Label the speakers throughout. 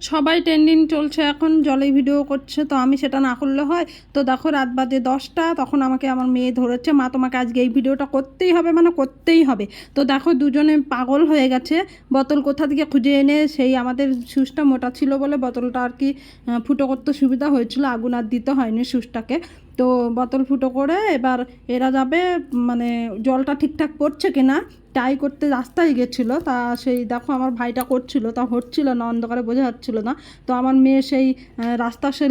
Speaker 1: সবাই ট্রেন্ডিং চলছে এখন, জলে ভিডিও করছে, তো আমি সেটা না করলে হয়? তো দেখো রাত বাজে 10টা, তখন আমাকে আমার মেয়ে ধরেছে, মা তোমাকে আজকে এই ভিডিওটা করতেই হবে, মানে করতেই হবে। তো দেখো দুজনে পাগল হয়ে গেছে, বোতল কোথা থেকে খুঁজে এনে, সেই আমাদের সুচটা মোটা ছিল বলে বোতলটা আর কি ফুটো করতে সুবিধা হয়েছিল, আগুন আর দিতে হয়নি সুচটাকে। তো বোতল ফুটো করে এবার এরা যাবে, মানে জলটা ঠিকঠাক পড়ছে কিনা ট্রাই করতে রাস্তায় গেছিলো। তা সেই দেখো আমার ভাইটা করছিল, তা হচ্ছিল না, অন্ধকারে বোঝা যাচ্ছিল না। তো আমার মেয়ে সেই রাস্তার সে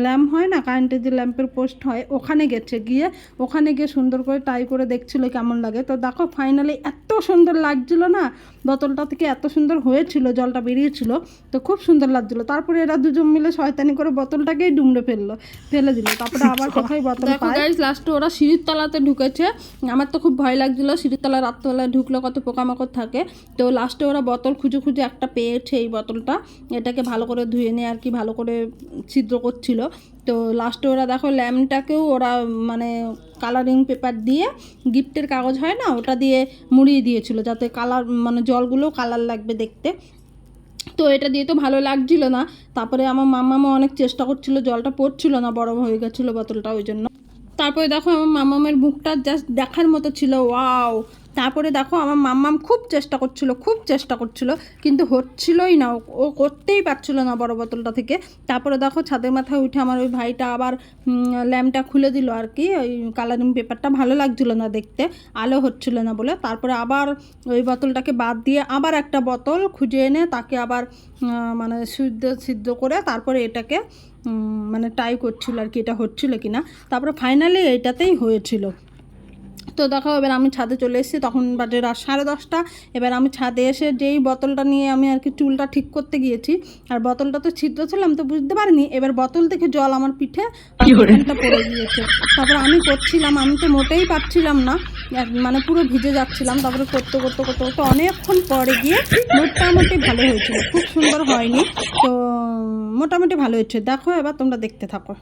Speaker 1: ল্যাম্প হয় না, কারেন্টের যে ল্যাম্পের পোস্ট হয়, ওখানে গেছে, গিয়ে ওখানে গিয়ে সুন্দর করে ট্রাই করে দেখছিল কেমন লাগে। তো দেখো ফাইনালি এত সুন্দর লাগছিল না, বোতলটা থেকে এত সুন্দর হয়েছিল, জলটা বেরিয়েছিল, তো খুব সুন্দর লাগছিলো। তারপরে এরা দুজন মিলে শয়তানি করে বোতলটাকেই ডুমড়ে ফেলে দিল। তারপরে আবার কোথায় বোতল পায়। গাইস লাস্টে ওরা সিঁড়ির তলাতে ঢুকেছে, আমার তো খুব ভয় লাগছিলো, সিঁড়ির তলা রাত্রবেলা ঢুকলে কত পোকামাকড় থাকে। তো লাস্টে ওরা বোতল খুঁজে খুঁজে একটা পেয়েছে, এই বোতলটা, এটাকে ভালো করে ধুয়ে নিয়ে আর কি ভালো করে ছিদ্র করছিল। তো লাস্টে ওরা দেখো ল্যাম্পটাকেও ওরা মানে কালারিং পেপার দিয়ে, গিফটের কাগজ হয় না, ওটা দিয়ে মুড়িয়ে দিয়েছিল, যাতে কালার মানে জলগুলো কালার লাগবে দেখতে। তো এটা দিয়ে তো ভালো লাগছিল না। তারপরে আমার মাম্মামও অনেক চেষ্টা করছিল, জলটা পড়ছিল না, বড় হয়ে গেছিলো বোতলটা, ওই জন্য। তারপরে দেখো আমার মাম্মামের মুখটা জাস্ট দেখার মতো ছিল, ওয়াও। তারপরে দেখো আমার মাম্মাম খুব চেষ্টা করছিল, কিন্তু হচ্ছিলই না, ও করতেই পারছিল না বড় বোতলটা থেকে। তারপরে দেখো ছাদের মাথায় উঠে আমার ওই ভাইটা আবার ল্যাম্পটা খুলে দিল আর কি, ওই কালারিং পেপারটা ভালো লাগছিল না দেখতে, আলো হচ্ছিল না বলে। তারপরে আবার ওই বোতলটাকে বাদ দিয়ে আবার একটা বোতল খুঁজে এনে তাকে আবার মানে সিদ্ধ করে তারপরে এটাকে মানে ট্রাই করছিল আর কি, এটা হচ্ছিল কি না। তারপরে ফাইনালি এটাতেই হয়েছিল। তো দেখো এবার আমি ছাদে চলে এসেছি, তখন বাজে রাত 10:30। এবার আমি ছাদে এসে যেই বোতলটা নিয়ে আমি আর কি চুলটা ঠিক করতে গিয়েছি, আর বোতলটা তো ছিদ্র ছিলাম, তো বুঝতে পারিনি, এবার বোতল থেকে জল আমার পিঠে পড়ে গিয়েছে। তারপরে আমি করছিলাম, আমি তো মোটেই পারছিলাম না, মানে পুরো ভিজে যাচ্ছিলাম। তারপরে করতে অনেকক্ষণ পরে গিয়ে মোটামুটি ভালো হয়েছিল, খুব সুন্দর হয়নি, তো মোটামুটি ভালো হয়েছে। দেখো এবার তোমরা দেখতে থাকো।